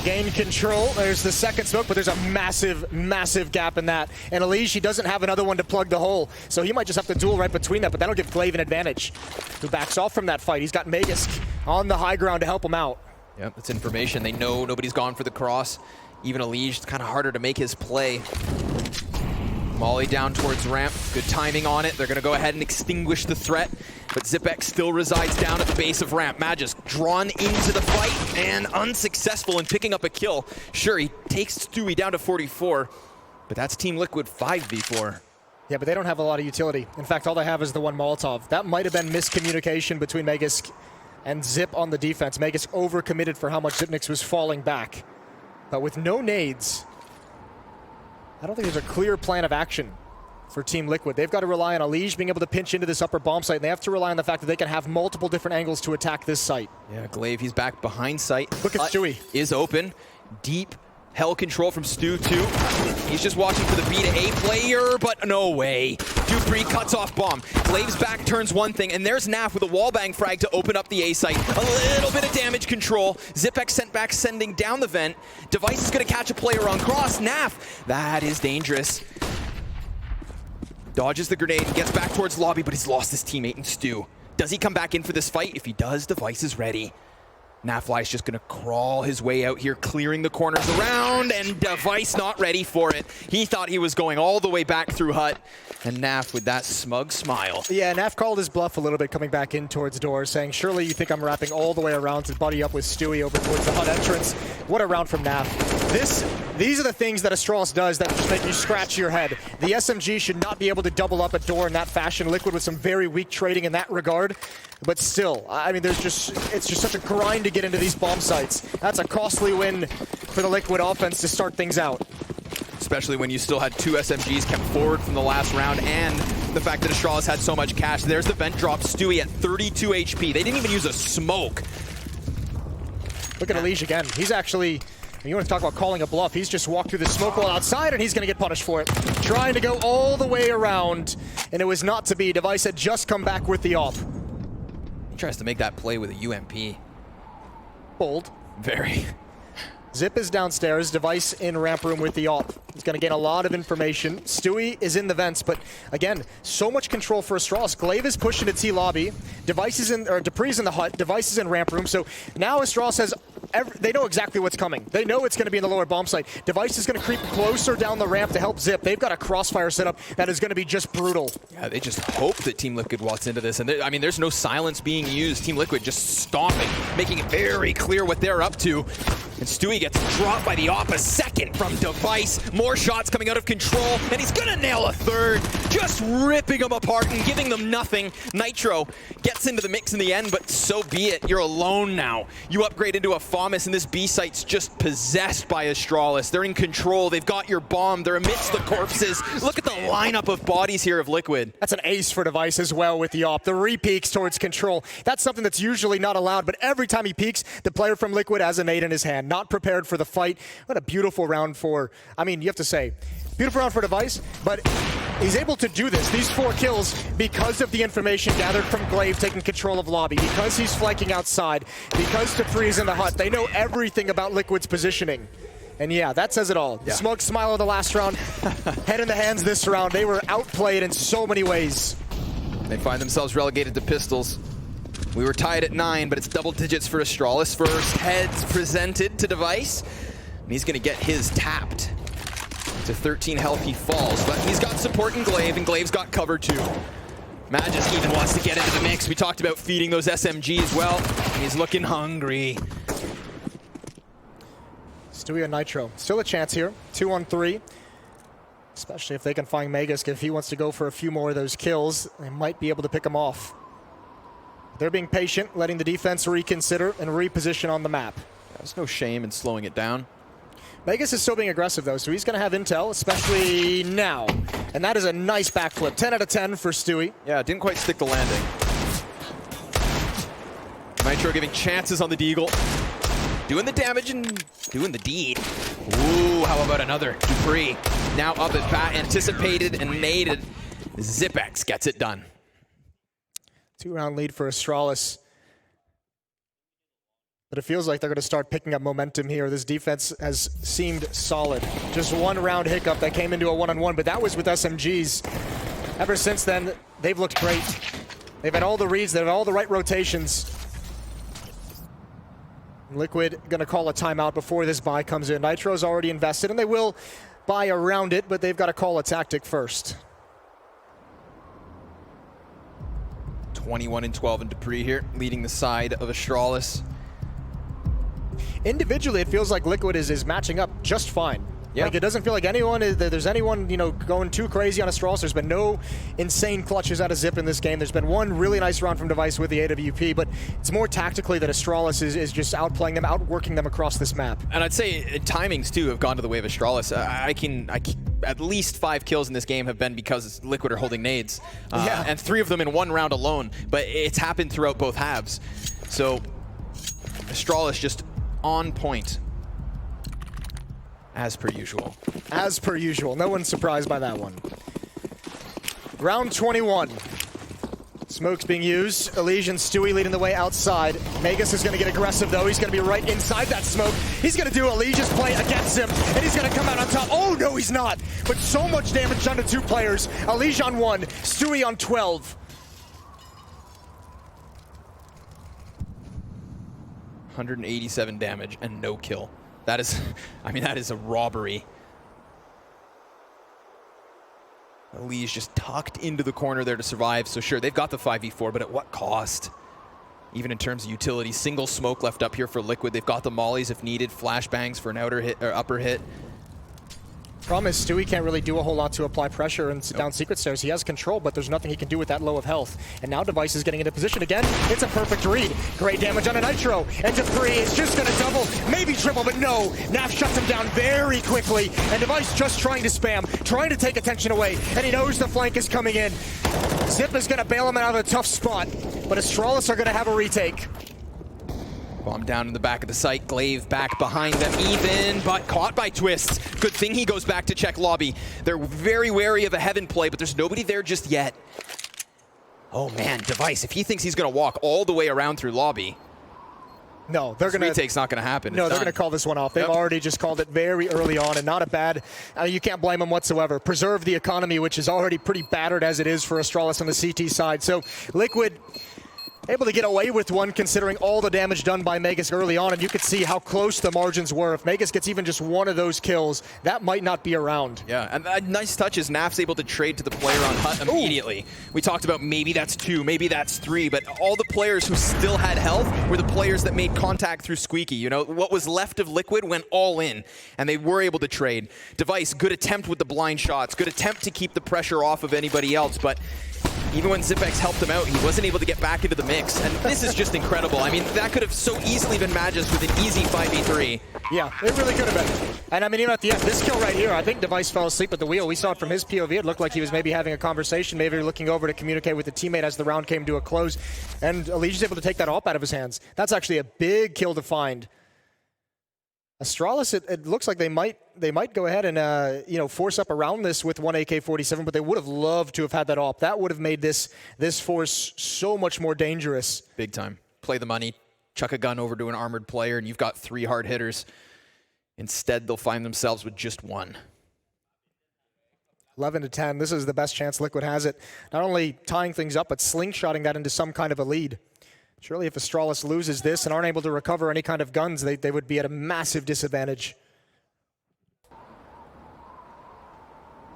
gain control. There's the second smoke, but there's a massive, massive gap in that. And Elige, he doesn't have another one to plug the hole, so he might just have to duel right between that, but that'll give Glaive an advantage. Who backs off from that fight. He's got Magisk on the high ground to help him out. Yep, that's information. They know nobody's gone for the cross. Even Elige, it's kind of harder to make his play. Molly down towards ramp. Good timing on it. They're going to go ahead and extinguish the threat. But Xyp9x still resides down at the base of ramp. Magisk drawn into the fight and unsuccessful in picking up a kill. Sure, he takes Stewie down to 44, but that's Team Liquid 5v4. Yeah, but they don't have a lot of utility. In fact, all they have is the one Molotov. That might have been miscommunication between Magisk and Zip on the defense. Magisk overcommitted for how much Xyp9x was falling back. But with no nades, I don't think there's a clear plan of action for Team Liquid. They've got to rely on Elige being able to pinch into this upper bomb site, and they have to rely on the fact that they can have multiple different angles to attack this site. Yeah, Glaive, he's back behind site. Look at Stewie. Is open. Deep hell control from Stu, too. He's just watching for the B to A player, but no way. dupreeh cuts off bomb. Glaive's back turns one thing, and there's Naf with a wallbang frag to open up the A site. A little bit of damage control. Xyp9x sent back, sending down the vent. Device is going to catch a player on cross. Naf, that is dangerous. Dodges the grenade, gets back towards lobby, but he's lost his teammate in Stu. Does he come back in for this fight? If he does, Device is ready. Nafly's just gonna crawl his way out here, clearing the corners around, and Device not ready for it. He thought he was going all the way back through hut, and Naf with that smug smile. Yeah, Naf called his bluff a little bit coming back in towards doors, saying, surely you think I'm wrapping all the way around to buddy up with Stewie over towards the hut entrance. What a round from Naf. These are the things that Astralis does that just make you scratch your head. The SMG should not be able to double up a door in that fashion. Liquid with some very weak trading in that regard. But still, I mean, it's just such a grind to get into these bomb sites. That's a costly win for the Liquid offense to start things out. Especially when you still had 2 SMGs kept forward from the last round, and the fact that Astralis had so much cash. There's the vent drop. Stewie at 32 HP. They didn't even use a smoke. Look at Elige again. He's actually, you want to talk about calling a bluff, he's just walked through the smoke wall outside, and he's going to get punished for it. Trying to go all the way around, and it was not to be. Device had just come back with the op. He tries to make that play with a UMP. Bold. Very. Zip is downstairs, Device in ramp room with the op. He's going to gain a lot of information. Stewie is in the vents, but again, so much control for Astralis. Glaive is pushed into T lobby. Device is in, or dupreeh's in the hut. Device is in ramp room. So now Astralis has, they know exactly what's coming. They know it's going to be in the lower bomb site. Device is going to creep closer down the ramp to help Zip. They've got a crossfire setup that is going to be just brutal. Yeah, they just hope that Team Liquid walks into this. And I mean, there's no silence being used. Team Liquid just stomping, making it very clear what they're up to. And Stewie gets dropped by the op a second from Device. More shots coming out of control, and he's gonna nail a third. Just ripping them apart and giving them nothing. Nitro gets into the mix in the end, but so be it. You're alone now. You upgrade into a FAMAS, and this B site's just possessed by Astralis. They're in control. They've got your bomb. They're amidst the corpses. Look at the lineup of bodies here of Liquid. That's an ace for Device as well with the op. The re-peeks towards control. That's something that's usually not allowed, but every time he peeks, the player from Liquid has a nade in his hand. Not prepared for the fight. What a beautiful round for, I mean, you have to say, Beautiful round for Device, but he's able to do this, these 4 kills, because of the information gathered from Glaive taking control of lobby, because he's flanking outside, because dupreeh is in the hut. They know everything about Liquid's positioning. And yeah, that says it all. Yeah. Smoke smile of the last round, head in the hands this round. They were outplayed in so many ways. They find themselves relegated to pistols. We were tied at 9, but it's double digits for Astralis. First heads presented to Device, and he's gonna get his tapped. To 13 health, he falls, but he's got support in Glaive, and Glaive's got cover too. Magisk even wants to get into the mix. We talked about feeding those SMGs. Well, he's looking hungry. Stewie and Nitro, still a chance here, 2-on-3. Especially if they can find Magisk. If he wants to go for a few more of those kills, they might be able to pick him off. They're being patient, letting the defense reconsider and reposition on the map. There's no shame in slowing it down. Magisk is still being aggressive though, so he's going to have intel, especially now. And that is a nice backflip. 10 out of 10 for Stewie. Yeah, didn't quite stick the landing. Nitro giving chances on the Deagle. Doing the damage and doing the deed. Ooh, how about another? dupreeh now up at bat, anticipated and naded. Zipex gets it done. 2-round lead for Astralis. But it feels like they're going to start picking up momentum here. This defense has seemed solid. Just 1 round hiccup that came into a 1-on-1, but that was with SMGs. Ever since then, they've looked great. They've had all the reads, they've had all the right rotations. Liquid going to call a timeout before this buy comes in. Nitro's already invested, and they will buy around it, but they've got to call a tactic first. 21-12 in dupreeh here, leading the side of Astralis. Individually, it feels like Liquid is matching up just fine. Yeah. Like, it doesn't feel like there's anyone, you know, going too crazy on Astralis. There's been no insane clutches out of Zip in this game. There's been one really nice round from Device with the AWP, but it's more tactically that Astralis is just outplaying them, outworking them across this map. And I'd say timings too have gone to the way of Astralis. I can at least 5 kills in this game have been because Liquid are holding nades. Yeah. And 3 of them in 1 round alone, but it's happened throughout both halves. So Astralis just on point. As per usual. As per usual. No one's surprised by that one. Round 21. Smoke's being used. Elysian, Stewie leading the way outside. Magisk is going to get aggressive, though. He's going to be right inside that smoke. He's going to do Elysian's play against him, and he's going to come out on top. Oh, no, he's not. But so much damage done to 2 players. Elysian on 1, Stewie on 12. 187 damage and no kill. That is, I mean, that is a robbery. Elise just tucked into the corner there to survive. So sure, they've got the 5v4, but at what cost? Even in terms of utility, single smoke left up here for Liquid. They've got the mollies if needed, flashbangs for an outer hit or upper hit. Problem is, Stewie can't really do a whole lot to apply pressure and sit down secret stairs. He has control, but there's nothing he can do with that low of health. And now Device is getting into position again. It's a perfect read. Great damage on a Nitro. And dupreeh is just going to double, maybe triple, but no. Naf shuts him down very quickly. And Device just trying to spam, trying to take attention away. And he knows the flank is coming in. Zip is going to bail him out of a tough spot. But Astralis are going to have a retake. Bomb down in the back of the site. Glaive back behind them even, but caught by Twist. Good thing he goes back to check lobby. They're very wary of a heaven play, but there's nobody there just yet. Oh man, Device, if he thinks he's going to walk all the way around through lobby, no, they're going to. Retake's not going to happen. No, they're going to call this one off. They've already just called it very early on, and not a bad. You can't blame them whatsoever. Preserve the economy, which is already pretty battered as it is for Astralis on the CT side. So Liquid able to get away with one considering all the damage done by Magisk early on, and you could see how close the margins were. If Magisk gets even just one of those kills, that might not be around. Yeah, and a nice touch is Naf's able to trade to the player on Hut immediately. Ooh. We talked about maybe that's 2, maybe that's 3, but all the players who still had health were the players that made contact through Squeaky. You know, what was left of Liquid went all in, and they were able to trade. Device, good attempt with the blind shots, good attempt to keep the pressure off of anybody else, but even when Zipex helped him out, he wasn't able to get back into the mix. And this is just incredible. I mean, that could have so easily been Magisk with an easy 5v3. Yeah, it really could have been. And I mean, even at the end, this kill right here, I think Device fell asleep at the wheel. We saw it from his POV. It looked like he was maybe having a conversation, maybe looking over to communicate with a teammate as the round came to a close. And Elysian's able to take that AWP out of his hands. That's actually a big kill to find. Astralis, it looks like they might go ahead and force up around this with one AK-47, but they would have loved to have had that op. That would have made this force so much more dangerous. Big time. Play the money, chuck a gun over to an armored player, and you've got 3 hard hitters. Instead, they'll find themselves with just 1. 11-10. This is the best chance Liquid has it. Not only tying things up, but slingshotting that into some kind of a lead. Surely if Astralis loses this and aren't able to recover any kind of guns, they would be at a massive disadvantage.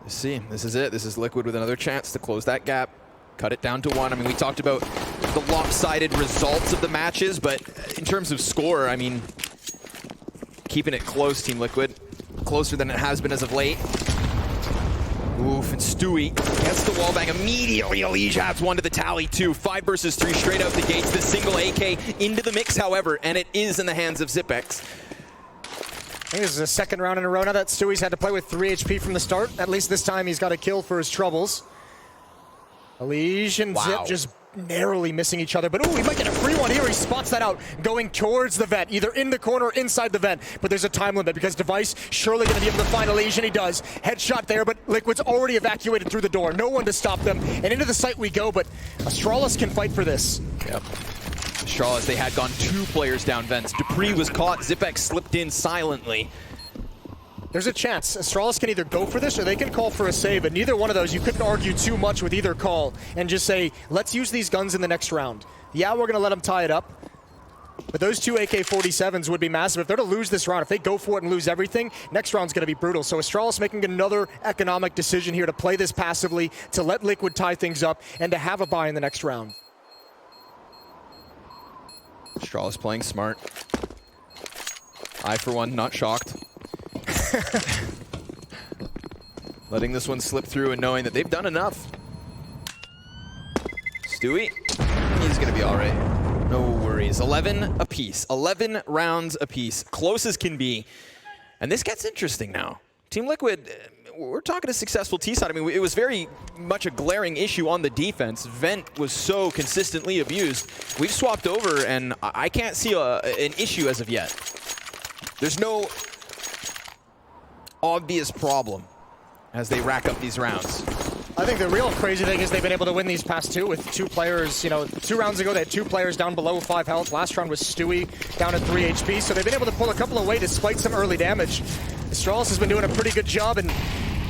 Let's see. This is it. This is Liquid with another chance to close that gap. Cut it down to 1. I mean, we talked about the lopsided results of the matches, but in terms of score, I mean, keeping it close, Team Liquid. Closer than it has been as of late. Oof, and Stewie gets the wall bang immediately. Elige adds 1 to the tally, too. 5 versus 3 straight out the gates. The single AK into the mix, however, and it is in the hands of Zipex. I think this is the second round in a row now that Stewie's had to play with 3 HP from the start. At least this time he's got a kill for his troubles. Elige and Zip just narrowly missing each other, but he might get a free one here. He spots that out, going towards the vent, either in the corner or inside the vent, but there's a time limit because Device surely going to be able to find Elige, and he does. Headshot there, but Liquid's already evacuated through the door. No one to stop them, and into the site we go, but Astralis can fight for this. Yep. Astralis, they had gone 2 players down vents. dupreeh was caught, Zipex slipped in silently. There's a chance. Astralis can either go for this or they can call for a save, and neither one of those, you couldn't argue too much with either call and just say, let's use these guns in the next round. Yeah, we're going to let them tie it up, but those 2 AK-47s would be massive. If they're to lose this round, if they go for it and lose everything, next round's going to be brutal. So Astralis making another economic decision here to play this passively, to let Liquid tie things up, and to have a buy in the next round. Astralis playing smart. I, for one, not shocked. Letting this one slip through and knowing that they've done enough. Stewie, he's going to be all right. No worries. 11 apiece. 11 rounds apiece. Close as can be. And this gets interesting now. Team Liquid, we're talking a successful T-side. I mean, it was very much a glaring issue on the defense. Vent was so consistently abused. We've swapped over, and I can't see an issue as of yet. There's no obvious problem as they rack up these rounds. I think the real crazy thing is they've been able to win these past 2 with 2 players. 2 rounds ago they had 2 players down below 5 health. Last round was Stewie down at 3 HP. So they've been able to pull a couple away despite some early damage. Astralis has been doing a pretty good job, and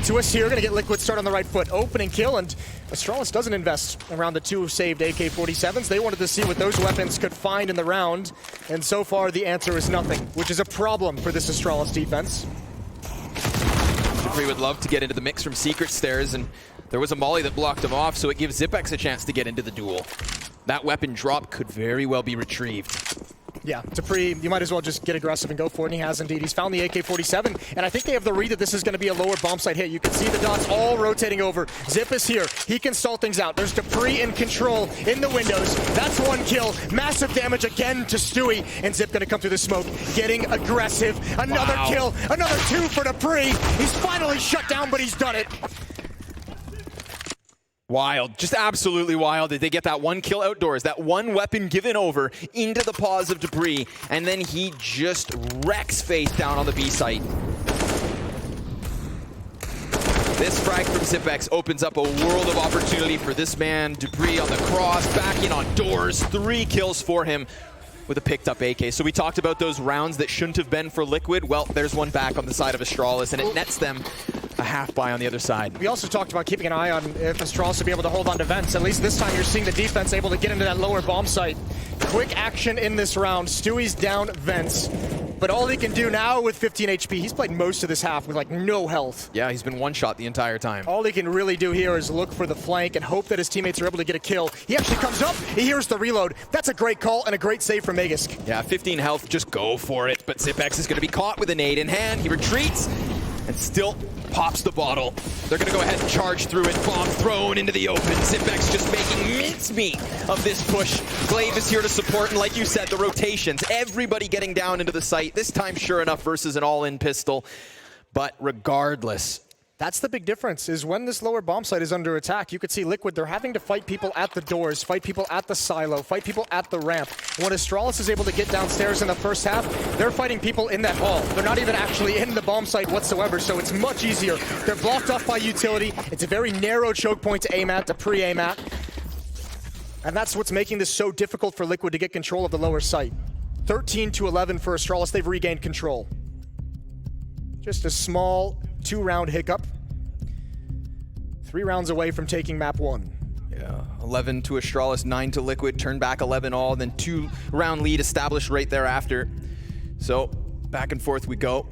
Twist here gonna get Liquid start on the right foot. Opening kill, and Astralis doesn't invest around the 2 saved AK-47s. They wanted to see what those weapons could find in the round, and so far the answer is nothing, which is a problem for this Astralis defense. dupreeh would love to get into the mix from Secret Stairs, and there was a molly that blocked him off, so it gives Zipex a chance to get into the duel. That weapon drop could very well be retrieved. Yeah, dupreeh, you might as well just get aggressive and go for it, and he has indeed. He's found the AK-47, and I think they have the read that this is going to be a lower bomb site hit. You can see the dots all rotating over. Zip is here. He can stall things out. There's dupreeh in control in the windows. That's 1 kill. Massive damage again to Stewie, and Zip going to come through the smoke, getting aggressive. Another kill, another 2 for dupreeh. He's finally shut down, but he's done it. Wild, just absolutely wild. Did they get that 1 kill outdoors, that 1 weapon given over into the paws of dupreeh, and then he just wrecks Faith down on the B site. This frag from Zipex opens up a world of opportunity for this man. dupreeh on the cross, back in on doors, 3 kills for him with a picked up AK. So we talked about those rounds that shouldn't have been for Liquid. Well, there's one back on the side of Astralis, and it nets them a half buy on the other side. We also talked about keeping an eye on if Astralis would be able to hold on to vents. At least this time you're seeing the defense able to get into that lower bomb site. Quick action in this round. Stewie's down vents. But all he can do now with 15 HP, he's played most of this half with like no health. Yeah, he's been one-shot the entire time. All he can really do here is look for the flank and hope that his teammates are able to get a kill. He actually comes up, he hears the reload. That's a great call and a great save from Magisk. Yeah, 15 health, just go for it. But Zipex is going to be caught with a nade in hand. He retreats and still pops the bottle. They're going to go ahead and charge through it. Bomb thrown into the open. Zipex just making mincemeat of this push. Glaive is here to support, and like you said, the rotations. Everybody getting down into the site. This time, sure enough, versus an all-in pistol. But regardless, That's the big difference, is when this lower bomb site is under attack, you could see Liquid, they're having to fight people at the doors, fight people at the silo, fight people at the ramp. When Astralis is able to get downstairs in the first half, they're fighting people in that hall. They're not even actually in the bomb site whatsoever, so it's much easier. They're blocked off by utility. It's a very narrow choke point to aim at, to pre-aim at. And that's what's making this so difficult for Liquid to get control of the lower site. 13-11 for Astralis, they've regained control. Just a small 2-round hiccup. 3 rounds away from taking map 1. Yeah, 11 to Astralis, 9 to Liquid, turn back 11 all, then 2-round lead established right thereafter. So, back and forth we go.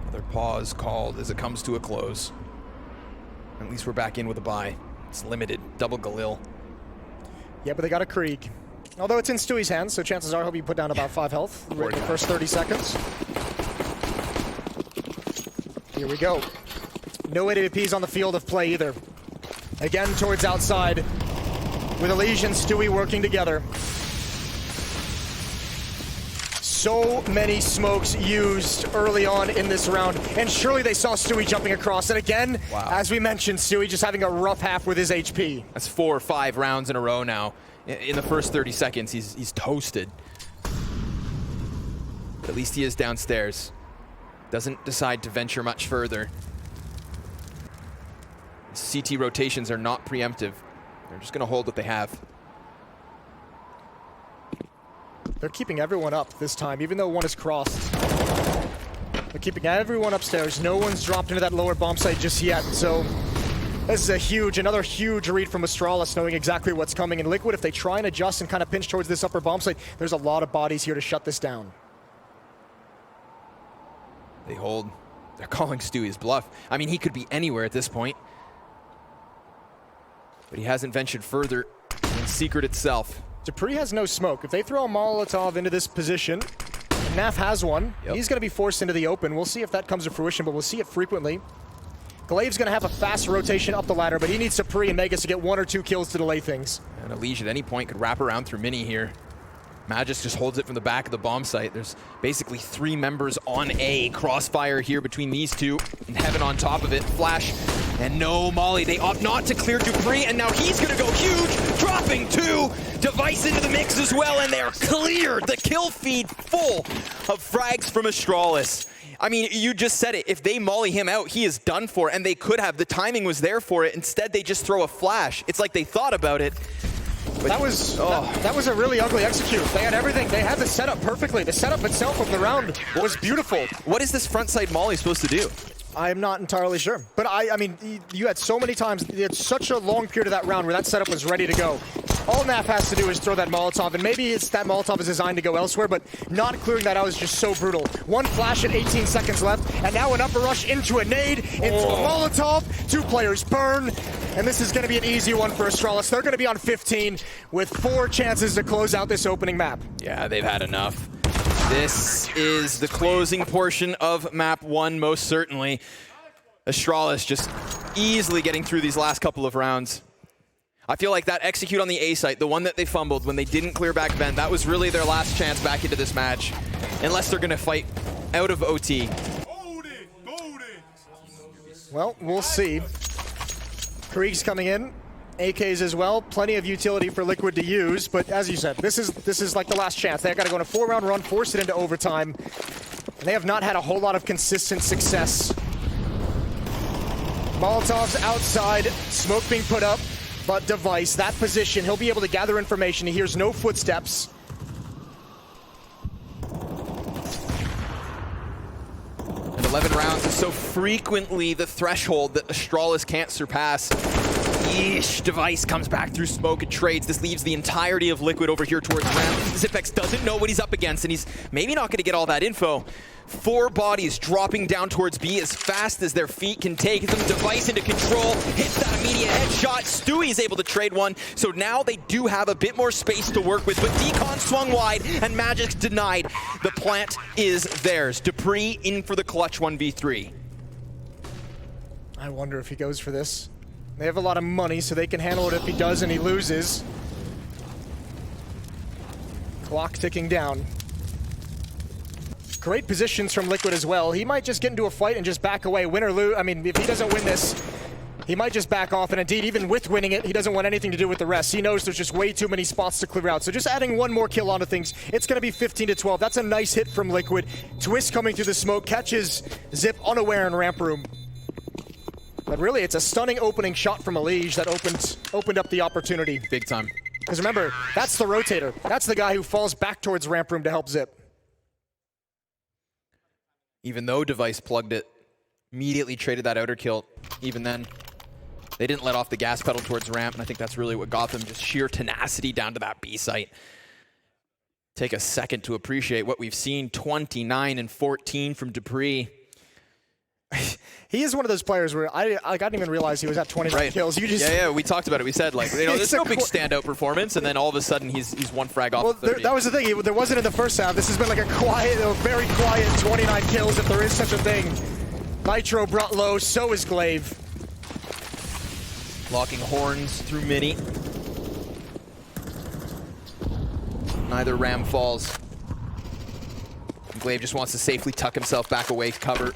Another pause called as it comes to a close. At least we're back in with a bye. It's limited, double Galil. Yeah, but they got a Krieg. Although it's in Stewie's hands, so chances are he'll be put down about 5 health in the first 30 seconds. Here we go. No AWPs on the field of play either. Again, towards outside, with Elysian and Stewie working together. So many smokes used early on in this round, and surely they saw Stewie jumping across. And again, wow. As we mentioned, Stewie just having a rough half with his HP. That's 4 or 5 rounds in a row now. In the first 30 seconds, he's toasted. But at least he is downstairs. Doesn't decide to venture much further. CT rotations are not preemptive. They're just going to hold what they have. They're keeping everyone up this time, even though one is crossed. They're keeping everyone upstairs. No one's dropped into that lower bomb site just yet, so this is another huge read from Astralis, knowing exactly what's coming. And Liquid, if they try and adjust and kind of pinch towards this upper bomb site, there's a lot of bodies here to shut this down. They hold. They're calling Stewie's bluff. I mean, he could be anywhere at this point. But he hasn't ventured further in Secret itself. dupreeh has no smoke. If they throw a Molotov into this position, and Naf has one, he's going to be forced into the open. We'll see if that comes to fruition, but we'll see it frequently. Glaive's going to have a fast rotation up the ladder, but he needs dupreeh and Magisk to get 1 or 2 kills to delay things. And Elysian at any point could wrap around through Mini here. Magisk just holds it from the back of the bomb site. There's basically 3 members on A. Crossfire here between these two, and Heaven on top of it. Flash, and no Molly. They opt not to clear dupreeh, and now he's gonna go huge, dropping 2. Device into the mix as well, and they're cleared. The kill feed full of frags from Astralis. I mean, you just said it. If they molly him out, he is done for, and they could have. The timing was there for it. Instead, they just throw a flash. It's like they thought about it. That was a really ugly execute. They had everything. They had the setup perfectly. The setup itself of the round was beautiful. What is this frontside molly supposed to do? I am not entirely sure. But I mean, you had so many times, you had such a long period of that round where that setup was ready to go. All Naf has to do is throw that Molotov, and maybe that Molotov is designed to go elsewhere, but not clearing that out is just so brutal. 1 flash at 18 seconds left, and now an upper rush into a nade, into a Molotov. 2 players burn, and this is going to be an easy one for Astralis. They're going to be on 15 with 4 chances to close out this opening map. Yeah, they've had enough. This is the closing portion of map 1, most certainly. Astralis just easily getting through these last couple of rounds. I feel like that execute on the A site, the one that they fumbled when they didn't clear back vent, that was really their last chance back into this match. Unless they're going to fight out of OT. Well, we'll see. Krieg's coming in. AKs as well. Plenty of utility for Liquid to use, but as you said, this is like the last chance. They've got to go on a 4-round run, force it into overtime. And they have not had a whole lot of consistent success. Molotov's outside, smoke being put up, but Device, that position, he'll be able to gather information. He hears no footsteps. And 11 rounds is so frequently the threshold that Astralis can't surpass. Yeesh, Device comes back through smoke and trades. This leaves the entirety of Liquid over here towards Ram. Xyp9x doesn't know what he's up against, and he's maybe not going to get all that info. 4 bodies dropping down towards B as fast as their feet can take them. Device into control, hits that immediate headshot. Stewie is able to trade one, so now they do have a bit more space to work with, but Decon swung wide and Magisk denied. The plant is theirs. dupreeh in for the clutch 1v3. I wonder if he goes for this. They have a lot of money, so they can handle it if he does and he loses. Clock ticking down. Great positions from Liquid as well. He might just get into a fight and just back away, win or lose. I mean, if he doesn't win this, he might just back off, and indeed, even with winning it, he doesn't want anything to do with the rest. He knows there's just way too many spots to clear out. So just adding one more kill onto things, it's going to be 15-12. That's a nice hit from Liquid. Twist coming through the smoke, catches Zip unaware in ramp room. But really, it's a stunning opening shot from Elige that opened up the opportunity. Big time. Because remember, that's the rotator. That's the guy who falls back towards ramp room to help Zip. Even though Device plugged it, immediately traded that outer kill. Even then, they didn't let off the gas pedal towards ramp, and I think that's really what got them, just sheer tenacity down to that B site. Take a second to appreciate what we've seen, 29 and 14 from dupreeh. He is one of those players where I didn't even realize he was at 29 kills. You just yeah, we talked about it. We said, like, you know, there's no big standout performance, and then all of a sudden he's one frag off. Well, that was the thing. There wasn't in the first half. This has been like a very quiet 29 kills, if there is such a thing. Nitro brought low, so is Glaive. Locking horns through Mini. Neither Ram falls. Glaive just wants to safely tuck himself back away, cover.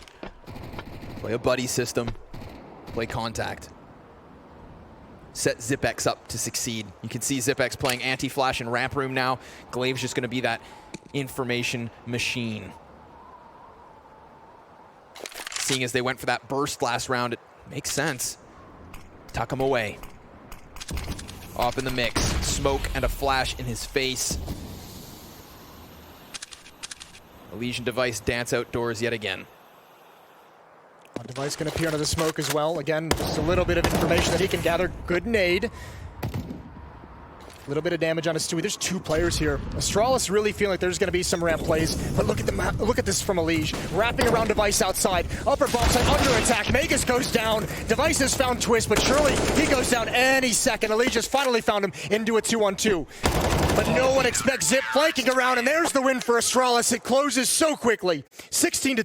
Play a buddy system. Play contact. Set Zipex up to succeed. You can see Zipex playing anti-flash in ramp room now. Glaive's just going to be that information machine. Seeing as they went for that burst last round, it makes sense. Tuck him away. Off in the mix. Smoke and a flash in his face. Elysian Device dance outdoors yet again. Device going to appear under the smoke as well. Again, just a little bit of information that he can gather. Good nade. A little bit of damage on a Stewie. There's two players here. Astralis really feeling like there's going to be some ramp plays, but look at this from Elige. Wrapping around Device outside. Upper bomb side, under attack. Magus goes down. Device has found Twist, but surely he goes down any second. Elige has finally found him into a 2-on-2. But no one expects Zip flanking around, and there's the win for Astralis. It closes so quickly. 16-12.